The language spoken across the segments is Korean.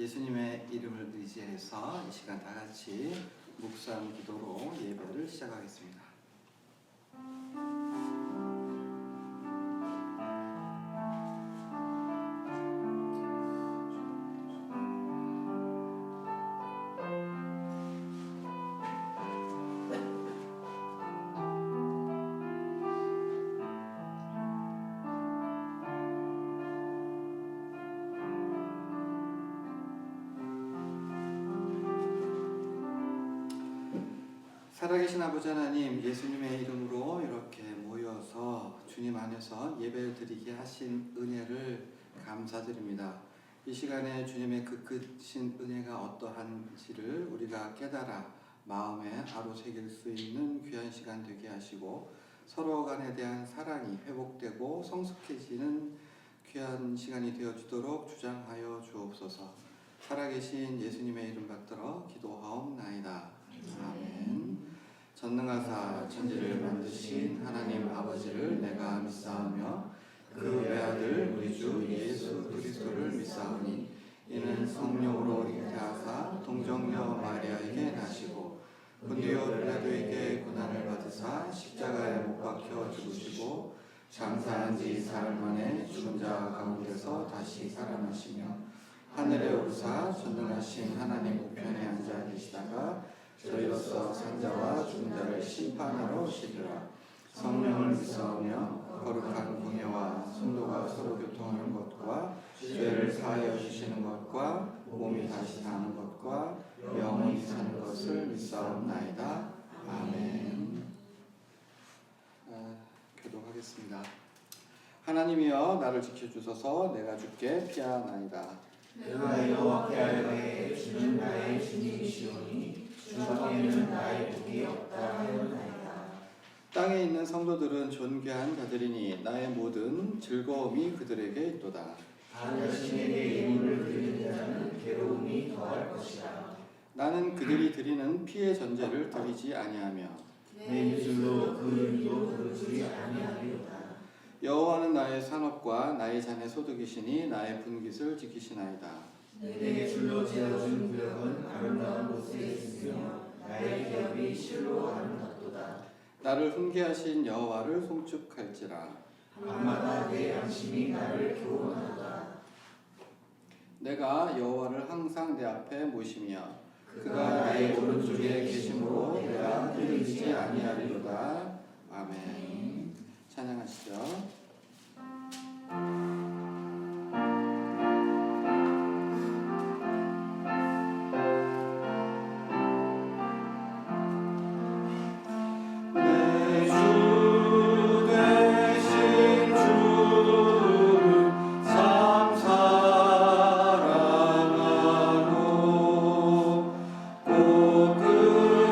예수님의 이름을 의지해서 이 시간 다 같이 묵상 기도로 예배를 시작하겠습니다. 살아계신 아버지 하나님, 예수님의 이름으로 이렇게 모여서 주님 안에서 예배를 드리게 하신 은혜를 감사드립니다. 이 시간에 주님의 그 크신 은혜가 어떠한지를 우리가 깨달아 마음에 아로새길 수 있는 귀한 시간 되게 하시고, 서로 간에 대한 사랑이 회복되고 성숙해지는 귀한 시간이 되어주도록 주장하여 주옵소서. 살아계신 예수님의 이름 받들어 기도하옵나이다. 아멘. 전능하사 천지를 만드신 하나님 아버지를 내가 믿사오며 그 외아들 우리 주 예수 그리스도를 믿사오니 이는 성령으로 잉태하사 동정녀 마리아에게 나시고 본디오 빌라도에게 고난을 받으사 십자가에 못 박혀 죽으시고 장사한 지 사흘 만에 죽은 자 가운데서 다시 살아나시며 하늘에 오르사 전능하신 하나님 우편에 앉아 계시다가 저희로서 산자와 죽은 자를 심판하러 오시리라. 성령을 믿사오며 거룩한 공예와 성도가 서로 교통하는 것과 죄를 사하여 주시는 것과 몸이 다시 사는 것과 영원히 사는 것을 믿사옵나이다. 아멘. 교독하겠습니다. 하나님이여 나를 지켜주소서. 내가 주께 피하나이다. 내가 여호와께 알바해 주는 나의 주님이시오니 주 밖에는 나의 복이 없다 하였나이다. 땅에 있는 성도들은 존귀한 자들이니 나의 모든 즐거움이 그들에게 있도다. 단 자신에게 예물을 드리는 자는 괴로움이 더할 것이다. 나는 그들이 드리는 피의 전제를 드리지 아니하며 내 입술로 그 일도 부르지 아니하리로다. 여호와는 나의 산업과 나의 잔의 소득이시니 나의 분깃을 지키시나이다. 내게 줄로 지어준 구역은 아름다운 곳에 있으며 나의 기업이 실로 아름답도다. 나를 훈계하신 여호와를 송축할지라. 밤마다 내 양심이 나를 교훈하도다. 내가 여호와를 항상 내 앞에 모시며 그가 나의 오른쪽에 계심으로 내가 흔들리지 아니하리로다. 아멘. 찬양하시죠. 그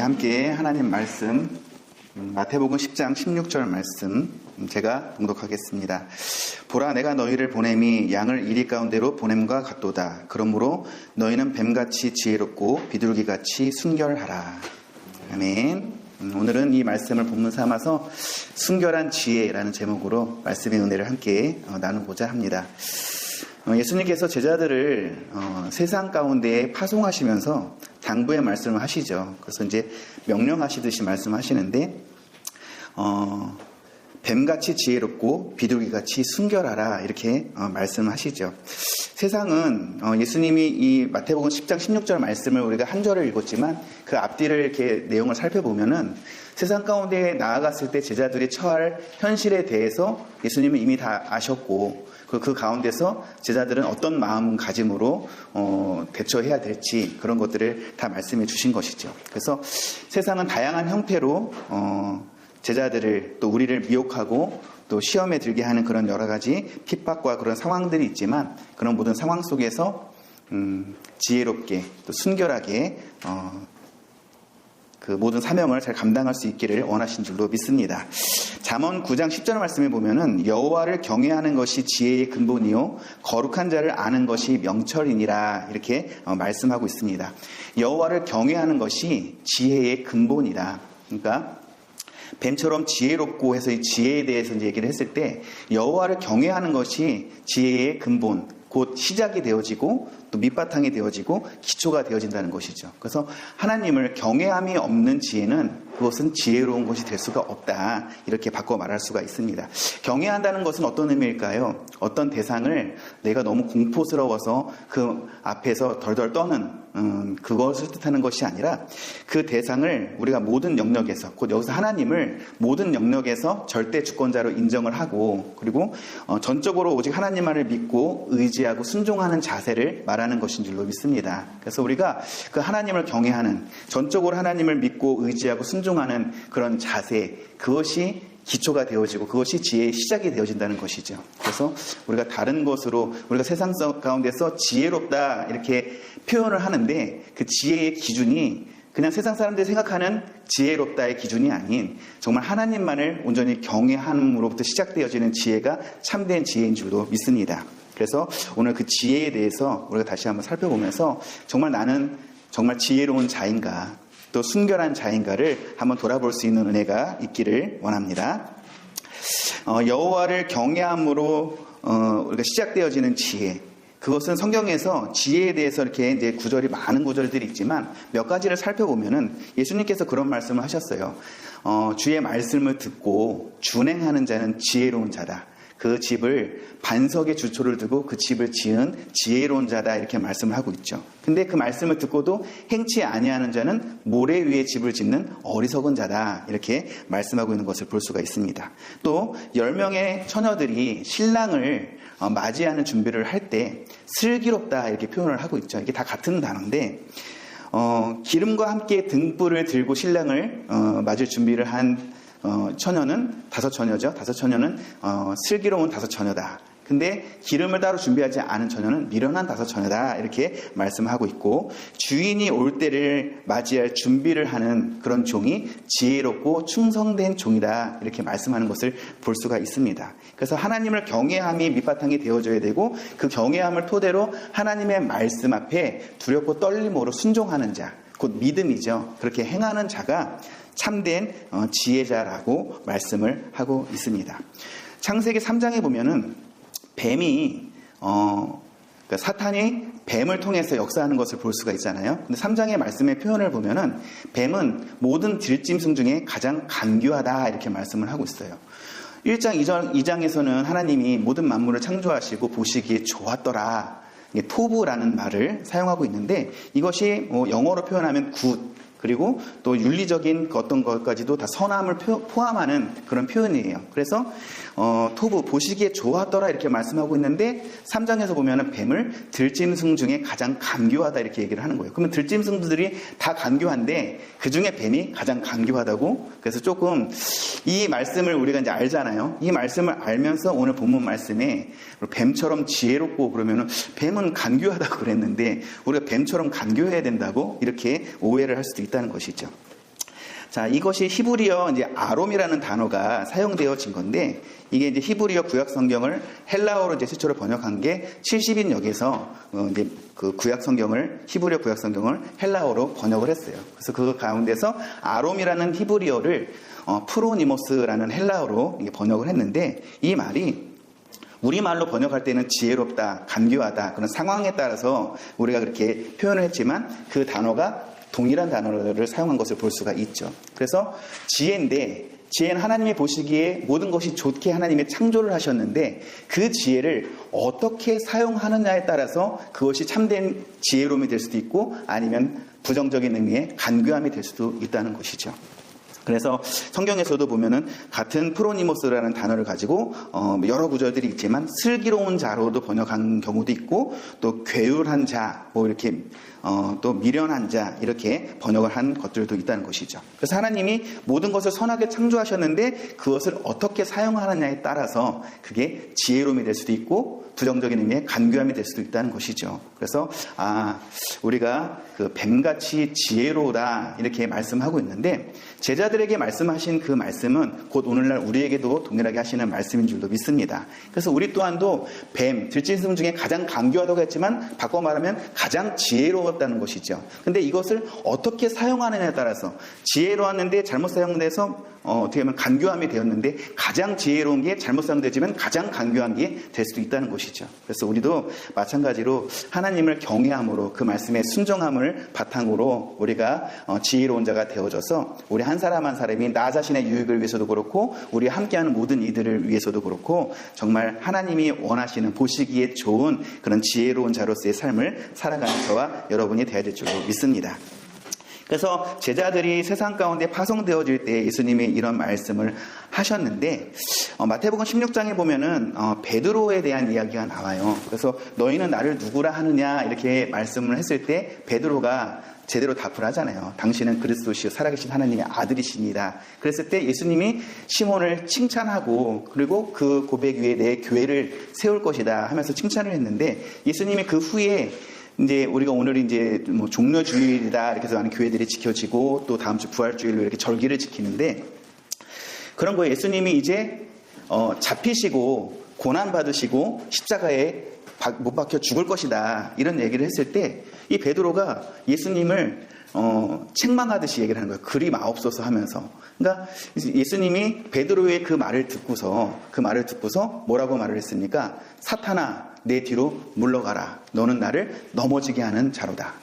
함께 하나님 말씀 마태복음 10장 16절 말씀 제가 봉독하겠습니다. 보라, 내가 너희를 보냄이 양을 이리 가운데로 보냄과 같도다. 그러므로 너희는 뱀같이 지혜롭고 비둘기같이 순결하라. 아멘. 오늘은 이 말씀을 본문 삼아서 순결한 지혜라는 제목으로 말씀의 은혜를 함께 나누고자 합니다. 예수님께서 제자들을 세상 가운데 파송하시면서 당부의 말씀을 하시죠. 그래서 이제 명령하시듯이 말씀하시는데 뱀같이 지혜롭고 비둘기같이 순결하라 이렇게 말씀하시죠. 세상은 예수님이 이 마태복음 10장 16절 말씀을 우리가 한 절을 읽었지만 그 앞뒤를 이렇게 내용을 살펴보면은 세상 가운데 나아갔을 때 제자들이 처할 현실에 대해서 예수님은 이미 다 아셨고 그 가운데서 제자들은 어떤 마음가짐으로 대처해야 될지 그런 것들을 다 말씀해 주신 것이죠. 그래서 세상은 다양한 형태로 제자들을 또 우리를 미혹하고 또 시험에 들게 하는 그런 여러 가지 핍박과 그런 상황들이 있지만 그런 모든 상황 속에서 지혜롭게 또 순결하게 그 모든 사명을 잘 감당할 수 있기를 원하신 줄로 믿습니다. 잠언 9장 10절 말씀에 보면은 여호와를 경외하는 것이 지혜의 근본이요 거룩한 자를 아는 것이 명철이니라 이렇게 말씀하고 있습니다. 여호와를 경외하는 것이 지혜의 근본이다. 그러니까 뱀처럼 지혜롭고 해서 이 지혜에 대해서 이제 얘기를 했을 때 여호와를 경외하는 것이 지혜의 근본, 곧 시작이 되어지고 또 밑바탕이 되어지고 기초가 되어진다는 것이죠. 그래서 하나님을 경외함이 없는 지혜는 그것은 지혜로운 것이 될 수가 없다. 이렇게 바꿔 말할 수가 있습니다. 경외한다는 것은 어떤 의미일까요? 어떤 대상을 내가 너무 공포스러워서 그 앞에서 덜덜 떠는 그것을 뜻하는 것이 아니라 그 대상을 우리가 모든 영역에서 곧 여기서 하나님을 모든 영역에서 절대 주권자로 인정을 하고 그리고 전적으로 오직 하나님만을 믿고 의지하고 순종하는 자세를 말하는 것인 줄로 믿습니다. 그래서 우리가 그 하나님을 경외하는 전적으로 하나님을 믿고 의지하고 순종하는 그런 자세 그것이 기초가 되어지고 그것이 지혜의 시작이 되어진다는 것이죠. 그래서 우리가 다른 것으로 우리가 세상 가운데서 지혜롭다 이렇게 표현을 하는데 그 지혜의 기준이 그냥 세상 사람들이 생각하는 지혜롭다의 기준이 아닌 정말 하나님만을 온전히 경외함으로부터 시작되어지는 지혜가 참된 지혜인 줄로 믿습니다. 그래서 오늘 그 지혜에 대해서 우리가 다시 한번 살펴보면서 정말 나는 정말 지혜로운 자인가 또 순결한 자인가를 한번 돌아볼 수 있는 은혜가 있기를 원합니다. 여호와를 경외함으로 우리가 시작되어지는 지혜 그것은 성경에서 지혜에 대해서 이렇게 이제 구절이 많은 구절들이 있지만 몇 가지를 살펴보면은 예수님께서 그런 말씀을 하셨어요. 주의 말씀을 듣고 준행하는 자는 지혜로운 자다. 그 집을 반석에 주초를 두고 그 집을 지은 지혜로운 자다 이렇게 말씀을 하고 있죠. 근데 그 말씀을 듣고도 행치 아니하는 자는 모래 위에 집을 짓는 어리석은 자다 이렇게 말씀하고 있는 것을 볼 수가 있습니다. 또 10명의 처녀들이 신랑을 맞이하는 준비를 할 때 슬기롭다 이렇게 표현을 하고 있죠. 이게 다 같은 단어인데 기름과 함께 등불을 들고 신랑을 맞을 준비를 한 처녀는 5처녀죠. 5처녀는 슬기로운 5처녀다. 근데 기름을 따로 준비하지 않은 처녀는 미련한 5처녀다. 이렇게 말씀하고 있고 주인이 올 때를 맞이할 준비를 하는 그런 종이 지혜롭고 충성된 종이다. 이렇게 말씀하는 것을 볼 수가 있습니다. 그래서 하나님을 경외함이 밑바탕이 되어져야 되고 그 경외함을 토대로 하나님의 말씀 앞에 두렵고 떨림으로 순종하는 자, 곧 믿음이죠. 그렇게 행하는 자가 참된 지혜자라고 말씀을 하고 있습니다. 창세기 3장에 보면은 뱀이 그러니까 사탄이 뱀을 통해서 역사하는 것을 볼 수가 있잖아요. 근데 3장의 말씀의 표현을 보면은 뱀은 모든 들짐승 중에 가장 간교하다 이렇게 말씀을 하고 있어요. 1장 2장에서는 하나님이 모든 만물을 창조하시고 보시기에 좋았더라. 토부라는 말을 사용하고 있는데 이것이 영어로 표현하면 굿 그리고 또 윤리적인 어떤 것까지도 다 선함을 포함하는 그런 표현이에요. 그래서 토부 보시기에 좋았더라 이렇게 말씀하고 있는데 3장에서 보면은 뱀을 들짐승 중에 가장 간교하다 이렇게 얘기를 하는 거예요. 그러면 들짐승들이 다 간교한데 그 중에 뱀이 가장 간교하다고. 그래서 조금 이 말씀을 우리가 이제 알잖아요. 이 말씀을 알면서 오늘 본문 말씀에 뱀처럼 지혜롭고 그러면은 뱀은 간교하다고 그랬는데 우리가 뱀처럼 간교해야 된다고 이렇게 오해를 할 수도 있다는 것이죠. 자, 이것이 히브리어 이제 아롬이라는 단어가 사용되어진 건데, 이게 이제 히브리어 구약 성경을 헬라어로 이제 최초로 번역한 게 70인역에서 이제 그 구약 성경을, 히브리어 구약 성경을 헬라어로 번역을 했어요. 그래서 그 가운데서 아롬이라는 히브리어를 프로니모스라는 헬라어로 번역을 했는데, 이 말이 우리말로 번역할 때는 지혜롭다, 간교하다, 그런 상황에 따라서 우리가 그렇게 표현을 했지만 그 단어가 동일한 단어를 사용한 것을 볼 수가 있죠. 그래서 지혜인데, 지혜는 하나님이 보시기에 모든 것이 좋게 하나님이 창조를 하셨는데 그 지혜를 어떻게 사용하느냐에 따라서 그것이 참된 지혜로움이 될 수도 있고 아니면 부정적인 의미의 간교함이 될 수도 있다는 것이죠. 그래서 성경에서도 보면은 같은 프로니모스라는 단어를 가지고 여러 구절들이 있지만 슬기로운 자로도 번역한 경우도 있고 또 괴울한 자, 뭐 이렇게 또 미련한 자 이렇게 번역을 한 것들도 있다는 것이죠. 그래서 하나님이 모든 것을 선하게 창조하셨는데 그것을 어떻게 사용하느냐에 따라서 그게 지혜로움이 될 수도 있고 부정적인 의미의 간교함이 될 수도 있다는 것이죠. 그래서 우리가 그 뱀같이 지혜로우다 이렇게 말씀하고 있는데 제자들에게 말씀하신 그 말씀은 곧 오늘날 우리에게도 동일하게 하시는 말씀인 줄도 믿습니다. 그래서 우리 또한도 뱀, 들짐승 중에 가장 간교하다고 했지만 바꿔 말하면 가장 지혜로웠다는 것이죠. 근데 이것을 어떻게 사용하느냐에 따라서 지혜로웠는데 잘못 사용돼서 어떻게 보면 간교함이 되었는데 가장 지혜로운 게 잘못 사용되지만 가장 간교한 게 될 수도 있다는 것이죠. 그래서 우리도 마찬가지로 하나님을 경외함으로 그 말씀에 순종함을 바탕으로 우리가 지혜로운 자가 되어져서 우리 한 사람 한 사람이 나 자신의 유익을 위해서도 그렇고 우리 함께하는 모든 이들을 위해서도 그렇고 정말 하나님이 원하시는 보시기에 좋은 그런 지혜로운 자로서의 삶을 살아가는 저와 여러분이 되어야 될 줄로 믿습니다. 그래서 제자들이 세상 가운데 파송되어질 때 예수님이 이런 말씀을 하셨는데 마태복음 16장에 보면은 베드로에 대한 이야기가 나와요. 그래서 너희는 나를 누구라 하느냐 이렇게 말씀을 했을 때 베드로가 제대로 답을 하잖아요. 당신은 그리스도시요 살아계신 하나님의 아들이십니다. 그랬을 때 예수님이 시몬을 칭찬하고 그리고 그 고백 위에 내 교회를 세울 것이다 하면서 칭찬을 했는데 예수님이 그 후에 이제 우리가 오늘 이제 뭐 종려주일이다 이렇게 해서 많은 교회들이 지켜지고 또 다음 주 부활주일로 이렇게 절기를 지키는데 그런 거에 예수님이 이제 잡히시고 고난 받으시고 십자가에 못 박혀 죽을 것이다 이런 얘기를 했을 때 이 베드로가 예수님을 책망하듯이 얘기를 하는 거예요. 그리 마옵소서 하면서. 그러니까 예수님이 베드로의 그 말을 듣고서 뭐라고 말을 했습니까? 사탄아 내 뒤로 물러가라. 너는 나를 넘어지게 하는 자로다.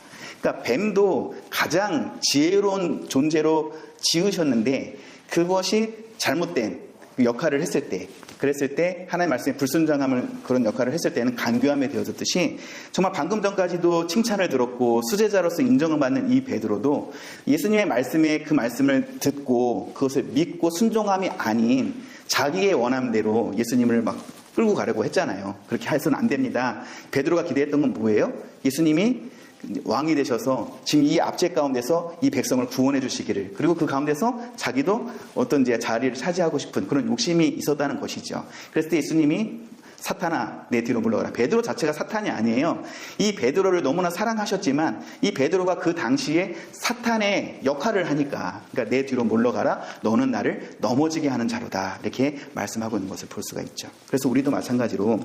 그러니까 뱀도 가장 지혜로운 존재로 지으셨는데 그것이 잘못된 역할을 했을 때 그랬을 때 하나님의 말씀에 불순종함을 그런 역할을 했을 때는 간교함이 되어졌듯이 정말 방금 전까지도 칭찬을 들었고 수제자로서 인정을 받는 이 베드로도 예수님의 말씀에 그 말씀을 듣고 그것을 믿고 순종함이 아닌 자기의 원함대로 예수님을 막 끌고 가려고 했잖아요. 그렇게 해서는 안 됩니다. 베드로가 기대했던 건 뭐예요? 예수님이 왕이 되셔서 지금 이 압제 가운데서 이 백성을 구원해 주시기를 그리고 그 가운데서 자기도 어떤 이제 자리를 차지하고 싶은 그런 욕심이 있었다는 것이죠. 그랬을 때 예수님이 사탄아 내 뒤로 물러가라. 베드로 자체가 사탄이 아니에요. 이 베드로를 너무나 사랑하셨지만 이 베드로가 그 당시에 사탄의 역할을 하니까 그러니까 내 뒤로 물러가라. 너는 나를 넘어지게 하는 자로다. 이렇게 말씀하고 있는 것을 볼 수가 있죠. 그래서 우리도 마찬가지로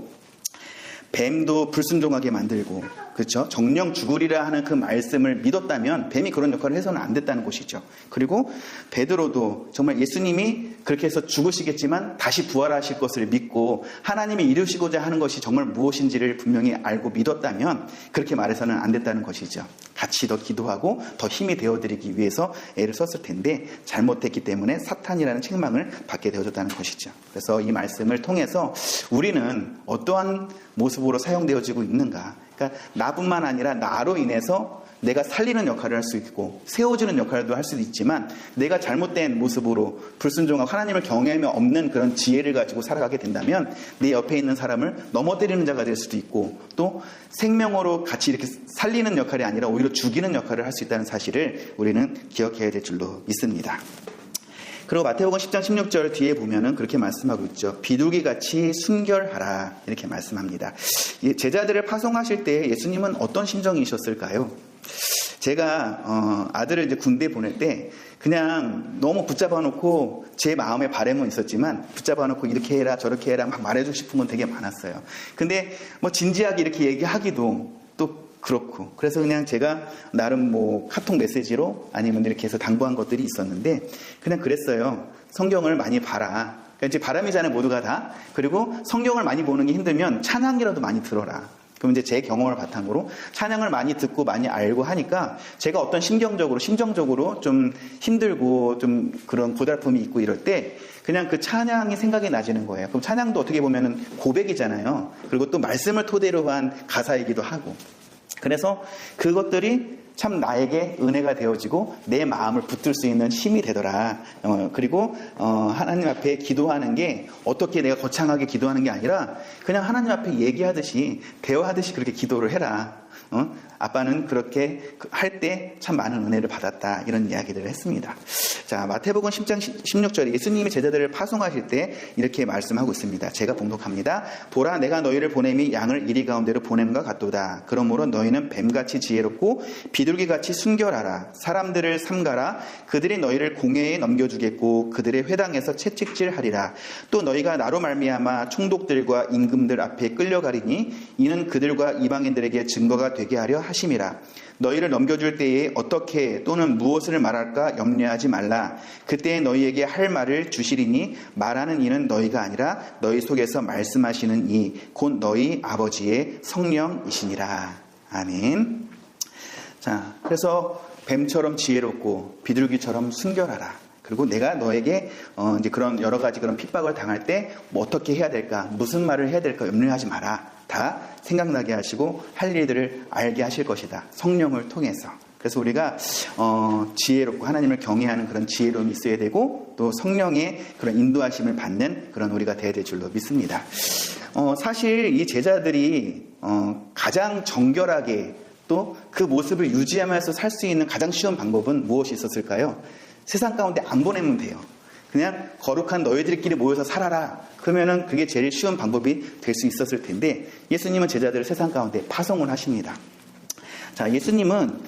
뱀도 불순종하게 만들고 그렇죠? 정령 죽으리라 하는 그 말씀을 믿었다면 뱀이 그런 역할을 해서는 안 됐다는 것이죠. 그리고 베드로도 정말 예수님이 그렇게 해서 죽으시겠지만 다시 부활하실 것을 믿고 하나님이 이루시고자 하는 것이 정말 무엇인지를 분명히 알고 믿었다면 그렇게 말해서는 안 됐다는 것이죠. 같이 더 기도하고 더 힘이 되어드리기 위해서 애를 썼을 텐데 잘못했기 때문에 사탄이라는 책망을 받게 되어졌다는 것이죠. 그래서 이 말씀을 통해서 우리는 어떠한 모습으로 사용되어지고 있는가. 그러니까 나뿐만 아니라 나로 인해서 내가 살리는 역할을 할 수 있고 세워주는 역할도 할 수도 있지만 내가 잘못된 모습으로 불순종하고 하나님을 경외하며 없는 그런 지혜를 가지고 살아가게 된다면 내 옆에 있는 사람을 넘어뜨리는 자가 될 수도 있고 또 생명으로 같이 이렇게 살리는 역할이 아니라 오히려 죽이는 역할을 할 수 있다는 사실을 우리는 기억해야 될 줄로 믿습니다. 그리고 마태복음 10장 16절 뒤에 보면은 그렇게 말씀하고 있죠. 비둘기같이 순결하라 이렇게 말씀합니다. 제자들을 파송하실 때 예수님은 어떤 심정이셨을까요? 제가 아들을 이제 군대 보낼 때 그냥 너무 붙잡아 놓고 제 마음의 바람은 있었지만 붙잡아 놓고 이렇게 해라 저렇게 해라 막 말해주고 싶은 건 되게 많았어요. 근데 뭐 진지하게 이렇게 얘기하기도 또 그렇고, 그래서 그냥 제가 나름 뭐 카톡 메시지로 아니면 이렇게 해서 당부한 것들이 있었는데 그냥 그랬어요. 성경을 많이 봐라. 그러니까 이제 바람이잖아요, 모두가 다. 그리고 성경을 많이 보는 게 힘들면 찬양이라도 많이 들어라. 그럼 이제 제 경험을 바탕으로 찬양을 많이 듣고 많이 알고 하니까 제가 어떤 심정적으로 좀 힘들고 좀 그런 고달픔이 있고 이럴 때 그냥 그 찬양이 생각이 나지는 거예요. 그럼 찬양도 어떻게 보면은 고백이잖아요. 그리고 또 말씀을 토대로 한 가사이기도 하고. 그래서 그것들이 참 나에게 은혜가 되어지고 내 마음을 붙들 수 있는 힘이 되더라. 그리고 하나님 앞에 기도하는 게 어떻게 내가 거창하게 기도하는 게 아니라 그냥 하나님 앞에 얘기하듯이 대화하듯이 그렇게 기도를 해라. 아빠는 그렇게 할 때 참 많은 은혜를 받았다. 이런 이야기들을 했습니다. 자, 마태복음 10장 16절에 예수님이 제자들을 파송하실 때 이렇게 말씀하고 있습니다. 제가 봉독합니다. 보라, 내가 너희를 보냄이 양을 이리 가운데로 보냄과 같도다. 그러므로 너희는 뱀같이 지혜롭고 비둘기같이 순결하라. 사람들을 삼가라. 그들이 너희를 공회에 넘겨주겠고 그들의 회당에서 채찍질하리라. 또 너희가 나로 말미암아 총독들과 임금들 앞에 끌려가리니 이는 그들과 이방인들에게 증거가 되게 하려 하심이라. 너희를 넘겨줄 때에 어떻게 또는 무엇을 말할까 염려하지 말라. 그때 너희에게 할 말을 주시리니 말하는 이는 너희가 아니라 너희 속에서 말씀하시는 이 곧 너희 아버지의 성령이시니라. 아멘. 자, 그래서 뱀처럼 지혜롭고 비둘기처럼 순결하라. 그리고 내가 너에게 이제 그런 여러 가지 그런 핍박을 당할 때 뭐 어떻게 해야 될까, 무슨 말을 해야 될까 염려하지 마라. 다 생각나게 하시고 할 일들을 알게 하실 것이다. 성령을 통해서. 그래서 우리가 지혜롭고 하나님을 경외하는 그런 지혜로움이 있어야 되고 또 성령의 그런 인도하심을 받는 그런 우리가 되어야 될 줄로 믿습니다. 사실 이 제자들이 가장 정결하게 또 그 모습을 유지하면서 살 수 있는 가장 쉬운 방법은 무엇이 있었을까요? 세상 가운데 안 보내면 돼요. 그냥 거룩한 너희들끼리 모여서 살아라. 그러면은 그게 제일 쉬운 방법이 될 수 있었을 텐데 예수님은 제자들을 세상 가운데 파송을 하십니다. 자, 예수님은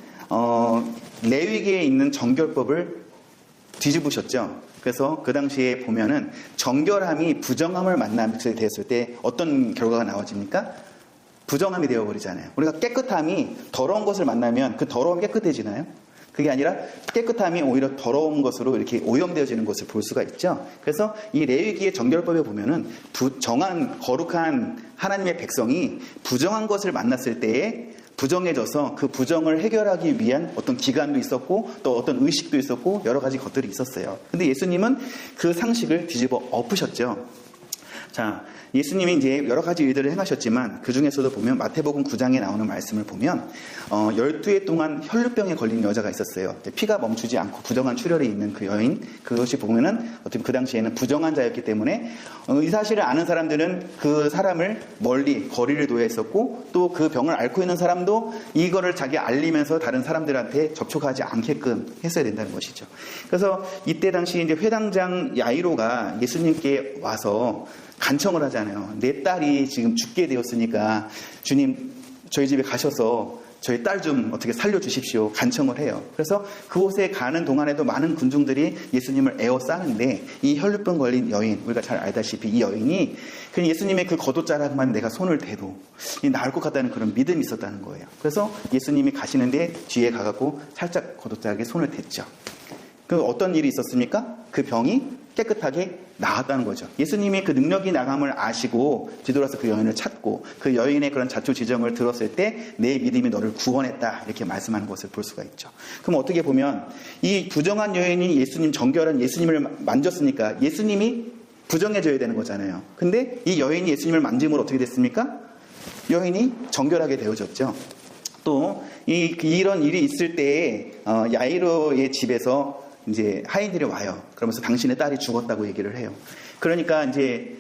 레위기에 있는 정결법을 뒤집으셨죠. 그래서 그 당시에 보면은 정결함이 부정함을 만나게 되었을 때 어떤 결과가 나와집니까? 부정함이 되어버리잖아요. 우리가 깨끗함이 더러운 것을 만나면 그 더러움이 깨끗해지나요? 그게 아니라 깨끗함이 오히려 더러운 것으로 이렇게 오염되어지는 것을 볼 수가 있죠. 그래서 이 레위기의 정결법에 보면은 정한 거룩한 하나님의 백성이 부정한 것을 만났을 때에 부정해져서 그 부정을 해결하기 위한 어떤 기간도 있었고 또 어떤 의식도 있었고 여러 가지 것들이 있었어요. 근데 예수님은 그 상식을 뒤집어 엎으셨죠. 자, 예수님이 이제 여러 가지 일들을 행하셨지만 그 중에서도 보면 마태복음 9장에 나오는 말씀을 보면 12해 동안 혈루병에 걸린 여자가 있었어요. 피가 멈추지 않고 부정한 출혈이 있는 그 여인, 그것이 보면은 어떻게 그 당시에는 부정한 자였기 때문에 이 사실을 아는 사람들은 그 사람을 멀리 거리를 둬야 했었고 또 그 병을 앓고 있는 사람도 이거를 자기 알리면서 다른 사람들한테 접촉하지 않게끔 했어야 된다는 것이죠. 그래서 이때 당시 이제 회당장 야이로가 예수님께 와서 간청을 하잖아요. 내 딸이 지금 죽게 되었으니까 주님 저희 집에 가셔서 저희 딸 좀 어떻게 살려주십시오. 간청을 해요. 그래서 그곳에 가는 동안에도 많은 군중들이 예수님을 에워싸는데 이 혈루병 걸린 여인, 우리가 잘 알다시피 이 여인이 그냥 예수님의 그 겉옷자락만 내가 손을 대도 나을 것 같다는 그런 믿음이 있었다는 거예요. 그래서 예수님이 가시는데 뒤에 가갖고 살짝 겉옷자락에 손을 댔죠. 그 어떤 일이 있었습니까? 그 병이 깨끗하게 나았다는 거죠. 예수님이 그 능력이 나감을 아시고 뒤돌아서 그 여인을 찾고 그 여인의 그런 자초지정을 들었을 때 내 믿음이 너를 구원했다 이렇게 말씀하는 것을 볼 수가 있죠. 그럼 어떻게 보면 이 부정한 여인이 예수님, 정결한 예수님을 만졌으니까 예수님이 부정해져야 되는 거잖아요. 근데 이 여인이 예수님을 만짐으로 어떻게 됐습니까? 여인이 정결하게 되어졌죠. 또 이런 일이 있을 때에 야이로의 집에서 이제 하인들이 와요. 그러면서 당신의 딸이 죽었다고 얘기를 해요. 그러니까 이제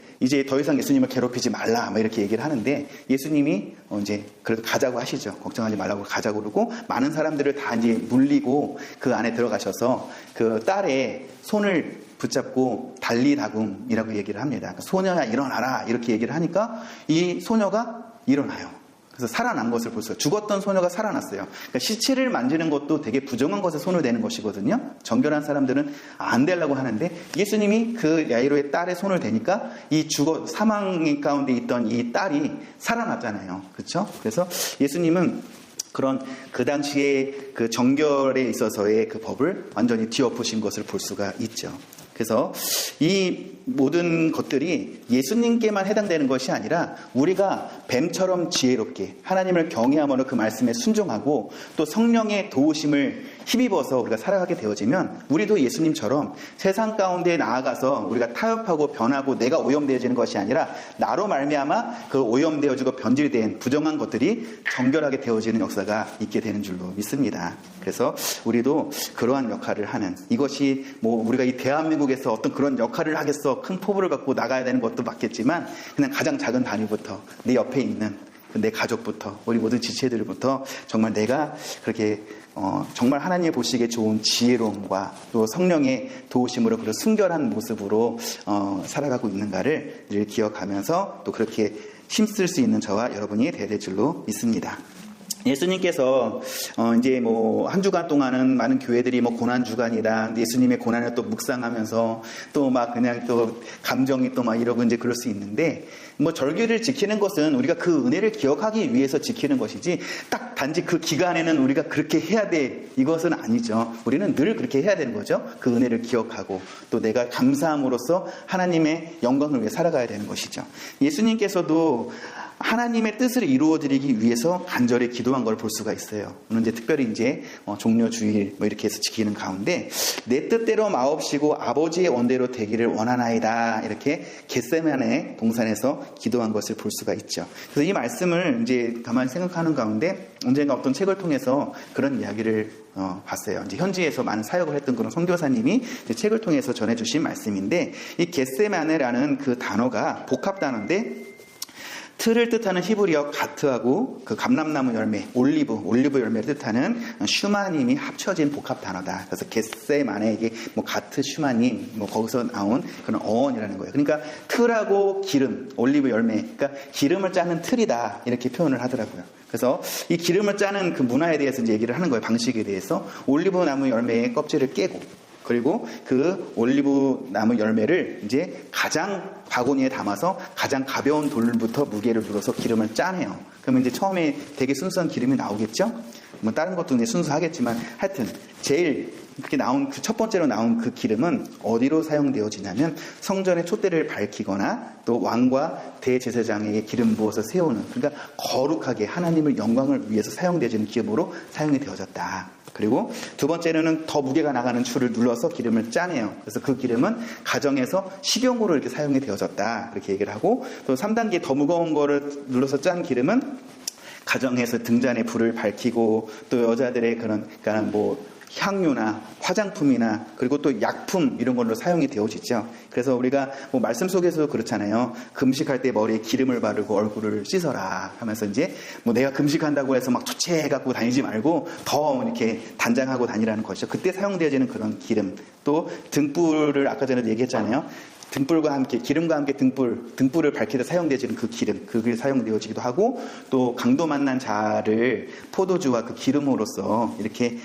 더 이상 예수님을 괴롭히지 말라 막 이렇게 얘기를 하는데 예수님이 이제 그래도 가자고 하시죠. 걱정하지 말라고 가자고 그러고 많은 사람들을 다 이제 물리고 그 안에 들어가셔서 그 딸의 손을 붙잡고 달리다굼이라고 얘기를 합니다. 그러니까 소녀야 일어나라 이렇게 얘기를 하니까 이 소녀가 일어나요. 그래서 살아난 것을 볼 수가, 죽었던 소녀가 살아났어요. 그러니까 시체를 만지는 것도 되게 부정한 것에 손을 대는 것이거든요. 정결한 사람들은 안 되려고 하는데 예수님이 그 야이로의 딸의 손을 대니까 이 사망 가운데 있던 이 딸이 살아났잖아요. 그렇죠? 그래서 예수님은 그런 그 당시에 그 정결에 있어서의 그 법을 완전히 뒤엎으신 것을 볼 수가 있죠. 그래서 이 모든 것들이 예수님께만 해당되는 것이 아니라 우리가 뱀처럼 지혜롭게 하나님을 경외함으로 그 말씀에 순종하고 또 성령의 도우심을 힘입어서 우리가 살아가게 되어지면 우리도 예수님처럼 세상 가운데 나아가서 우리가 타협하고 변하고 내가 오염되어지는 것이 아니라 나로 말미암아 그 오염되어지고 변질된 부정한 것들이 정결하게 되어지는 역사가 있게 되는 줄로 믿습니다. 그래서 우리도 그러한 역할을 하는, 이것이 뭐 우리가 이 대한민국에서 어떤 그런 역할을 하겠어 큰 포부를 갖고 나가야 되는 것도 맞겠지만 그냥 가장 작은 단위부터 내 옆에 있는 내 가족부터 우리 모든 지체들부터 정말 내가 그렇게 정말 하나님이 보시기에 좋은 지혜로움과 또 성령의 도우심으로 그런 순결한 모습으로 살아가고 있는가를 늘 기억하면서 또 그렇게 힘쓸 수 있는 저와 여러분이 되어야 될 줄로 믿습니다. 예수님께서 이제 뭐 한 주간 동안은 많은 교회들이 뭐 고난 주간이다, 예수님의 고난을 또 묵상하면서 또 막 그냥 또 감정이 또 막 이러고 이제 그럴 수 있는데, 뭐 절기를 지키는 것은 우리가 그 은혜를 기억하기 위해서 지키는 것이지 딱 단지 그 기간에는 우리가 그렇게 해야 돼 이것은 아니죠. 우리는 늘 그렇게 해야 되는 거죠. 그 은혜를 기억하고 또 내가 감사함으로써 하나님의 영광을 위해 살아가야 되는 것이죠. 예수님께서도 하나님의 뜻을 이루어드리기 위해서 간절히 기도한 걸 볼 수가 있어요. 오늘 이제 특별히 이제 종려 주일 뭐 이렇게 해서 지키는 가운데 내 뜻대로 마옵시고 아버지의 원대로 되기를 원하나이다, 이렇게 겟세마네 동산에서 기도한 것을 볼 수가 있죠. 그래서 이 말씀을 이제 가만히 생각하는 가운데 언젠가 어떤 책을 통해서 그런 이야기를 봤어요. 이제 현지에서 많은 사역을 했던 그런 선교사님이 이제 책을 통해서 전해주신 말씀인데, 이 겟세마네라는 그 단어가 복합 단어인데 틀을 뜻하는 히브리어 가트하고 그 감람나무 열매, 올리브 열매를 뜻하는 슈마님이 합쳐진 복합 단어다. 그래서 겟세마네, 이게 뭐 가트 슈마님, 뭐 거기서 나온 그런 어원이라는 거예요. 그러니까 틀하고 기름, 올리브 열매, 그러니까 기름을 짜는 틀이다, 이렇게 표현을 하더라고요. 그래서 이 기름을 짜는 그 문화에 대해서 이제 얘기를 하는 거예요. 방식에 대해서 올리브 나무 열매의 껍질을 깨고, 그리고 그 올리브 나무 열매를 이제 가장 바구니에 담아서 가장 가벼운 돌부터 무게를 눌러서 기름을 짜내요. 그러면 이제 처음에 되게 순수한 기름이 나오겠죠? 뭐 다른 것도 이제 순수하겠지만 하여튼 제일 그렇게 나온 그 첫 번째로 나온 그 기름은 어디로 사용되어지냐면 성전의 촛대를 밝히거나 또 왕과 대제사장에게 기름 부어서 세우는, 그러니까 거룩하게 하나님의 영광을 위해서 사용되어지는 기름으로 사용이 되어졌다. 그리고 두 번째로는 더 무게가 나가는 줄을 눌러서 기름을 짜내요. 그래서 그 기름은 가정에서 식용으로 이렇게 사용이 되어졌다, 그렇게 얘기를 하고, 또 3단계 더 무거운 거를 눌러서 짠 기름은 가정에서 등잔에 불을 밝히고 또 여자들의 그런 그러니까 뭐 향유나 화장품이나 그리고 또 약품 이런 걸로 사용이 되어지죠. 그래서 우리가 뭐 말씀 속에서도 그렇잖아요. 금식할 때 머리에 기름을 바르고 얼굴을 씻어라 하면서 이제 뭐 내가 금식한다고 해서 막 초췌해 갖고 다니지 말고 더 이렇게 단장하고 다니라는 것이죠. 그때 사용되어지는 그런 기름, 또 등불을 아까 전에도 얘기했잖아요. 등불과 함께, 기름과 함께 등불을 밝히다 사용되어지는 그 기름, 그게 사용되어지기도 하고, 또 강도 만난 자를 포도주와 그 기름으로써 이렇게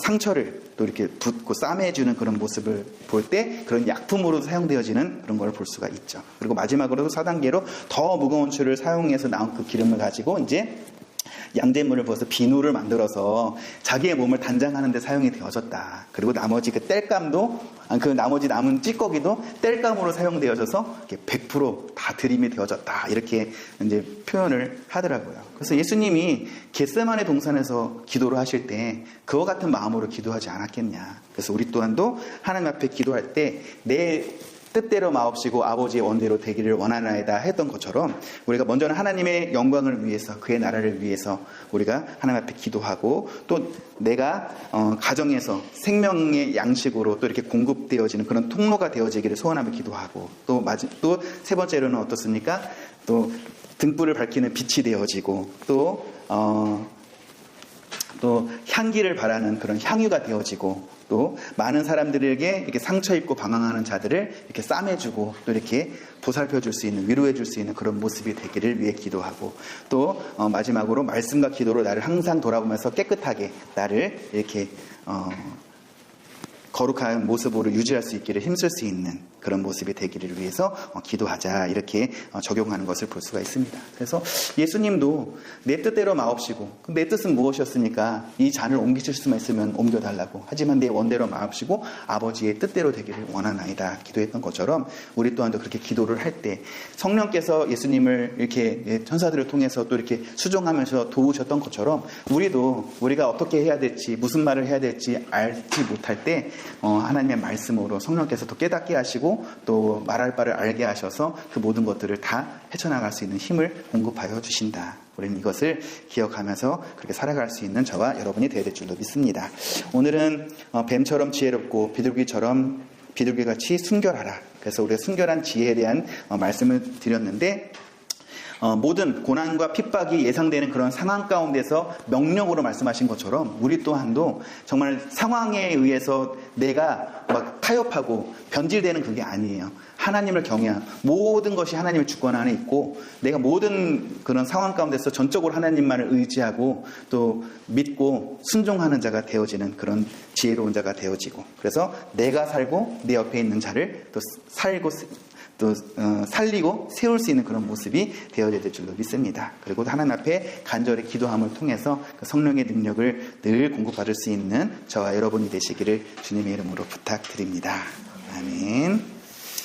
상처를 또 이렇게 붓고 싸매주는 그런 모습을 볼 때 그런 약품으로 사용되어지는 그런 걸 볼 수가 있죠. 그리고 마지막으로 4단계로 더 무거운 줄을 사용해서 나온 그 기름을 가지고 이제 양잿물을 부어서 비누를 만들어서 자기의 몸을 단장하는 데 사용이 되어졌다. 그리고 나머지 그 땔감도, 그 나머지 남은 찌꺼기도 땔감으로 사용되어져서 이렇게 100% 드림이 되어졌다, 이렇게 이제 표현을 하더라고요. 그래서 예수님이 겟세마네 동산에서 기도를 하실 때 그와 같은 마음으로 기도하지 않았겠냐. 그래서 우리 또한도 하나님 앞에 기도할 때 내 뜻대로 마옵시고 아버지의 원대로 되기를 원하나이다 했던 것처럼 우리가 먼저는 하나님의 영광을 위해서, 그의 나라를 위해서 우리가 하나님 앞에 기도하고, 또 내가 가정에서 생명의 양식으로 또 이렇게 공급되어지는 그런 통로가 되어지기를 소원하며 기도하고, 또 세 번째로는 어떻습니까? 또 등불을 밝히는 빛이 되어지고, 또 향기를 바라는 그런 향유가 되어지고, 또 많은 사람들에게 이렇게 상처 입고 방황하는 자들을 이렇게 싸매주고 또 이렇게 보살펴 줄 수 있는, 위로해 줄 수 있는 그런 모습이 되기를 위해 기도하고, 또 마지막으로 말씀과 기도로 나를 항상 돌아보면서 깨끗하게 나를 이렇게 거룩한 모습으로 유지할 수 있기를 힘쓸 수 있는 그런 모습이 되기를 위해서 기도하자, 이렇게 적용하는 것을 볼 수가 있습니다. 그래서 예수님도 내 뜻대로 마옵시고, 내 뜻은 무엇이었습니까? 이 잔을 옮기실 수만 있으면 옮겨달라고, 하지만 내 원대로 마옵시고 아버지의 뜻대로 되기를 원하나이다 기도했던 것처럼, 우리 또한도 그렇게 기도를 할 때 성령께서 예수님을 이렇게 천사들을 통해서 또 이렇게 수종하면서 도우셨던 것처럼, 우리가 어떻게 해야 될지, 무슨 말을 해야 될지 알지 못할 때 하나님의 말씀으로 성령께서 또 깨닫게 하시고 또 말할 바를 알게 하셔서 그 모든 것들을 다 헤쳐나갈 수 있는 힘을 공급하여 주신다. 우리는 이것을 기억하면서 그렇게 살아갈 수 있는 저와 여러분이 되어야 될 줄로 믿습니다. 오늘은 뱀처럼 지혜롭고 비둘기같이 순결하라. 그래서 우리가 순결한 지혜에 대한 말씀을 드렸는데, 모든 고난과 핍박이 예상되는 그런 상황 가운데서 명령으로 말씀하신 것처럼 우리 또한도 정말 상황에 의해서 내가 막 타협하고 변질되는 그게 아니에요. 하나님을 경외한, 모든 것이 하나님의 주권 안에 있고, 내가 모든 그런 상황 가운데서 전적으로 하나님만을 의지하고 또 믿고 순종하는 자가 되어지는 그런 지혜로운 자가 되어지고, 그래서 내가 살고 내 옆에 있는 자를 또 살리고 세울 수 있는 그런 모습이 되어야 될 줄로 믿습니다. 그리고 하나님 앞에 간절히 기도함을 통해서 그 성령의 능력을 늘 공급받을 수 있는 저와 여러분이 되시기를 주님의 이름으로 부탁드립니다. 아멘.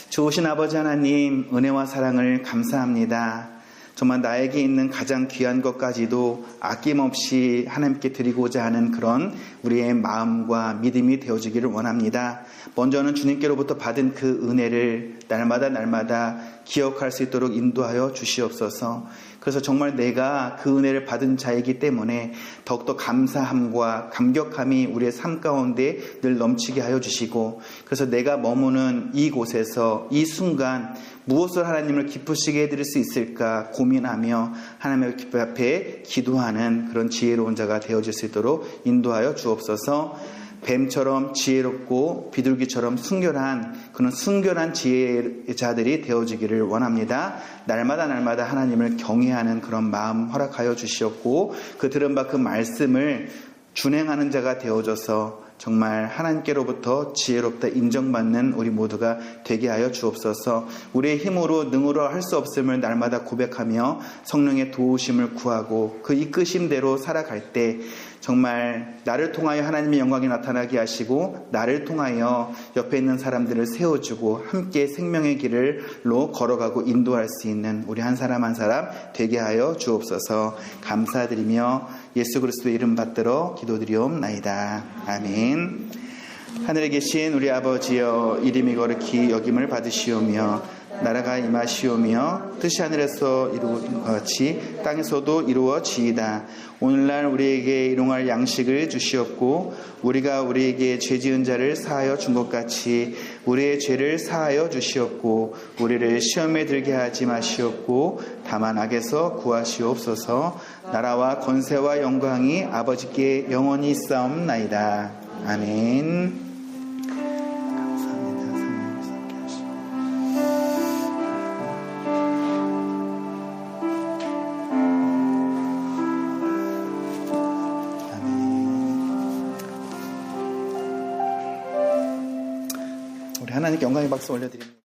좋으신 아버지 하나님, 은혜와 사랑을 감사합니다. 정말 나에게 있는 가장 귀한 것까지도 아낌없이 하나님께 드리고자 하는 그런 우리의 마음과 믿음이 되어지기를 원합니다. 먼저는 주님께로부터 받은 그 은혜를 날마다 기억할 수 있도록 인도하여 주시옵소서. 그래서 정말 내가 그 은혜를 받은 자이기 때문에 더욱더 감사함과 감격함이 우리의 삶 가운데 늘 넘치게 하여 주시고, 그래서 내가 머무는 이곳에서 이 순간 무엇을 하나님을 기쁘시게 해드릴 수 있을까 고민하며 하나님의 앞에 기도하는 그런 지혜로운 자가 되어질 수 있도록 인도하여 주옵소서. 뱀처럼 지혜롭고 비둘기처럼 순결한 그런 순결한 지혜자들이 되어지기를 원합니다. 날마다 하나님을 경외하는 그런 마음 허락하여 주시옵고, 그 들은 바 그 말씀을 준행하는 자가 되어져서 정말 하나님께로부터 지혜롭다 인정받는 우리 모두가 되게 하여 주옵소서. 우리의 힘으로 능으로 할 수 없음을 날마다 고백하며 성령의 도우심을 구하고 그 이끄심대로 살아갈 때 정말 나를 통하여 하나님의 영광이 나타나게 하시고, 나를 통하여 옆에 있는 사람들을 세워주고 함께 생명의 길로 걸어가고 인도할 수 있는 우리 한 사람 한 사람 되게 하여 주옵소서. 감사드리며 예수 그리스도의 이름 받들어 기도드리옵나이다. 아멘. 하늘에 계신 우리 아버지여, 이름이 거룩히 여김을 받으시오며 나라가 임하시오며 뜻이 하늘에서 이루어진 것 같이 땅에서도 이루어지이다. 오늘날 우리에게 일용할 양식을 주시옵고, 우리가 우리에게 죄 지은 자를 사하여 준 것 같이 우리의 죄를 사하여 주시옵고, 우리를 시험에 들게 하지 마시옵고 다만 악에서 구하시옵소서. 나라와 권세와 영광이 아버지께 영원히 있사옵나이다. 아멘. 하나님께 영광의 박수 올려드립니다.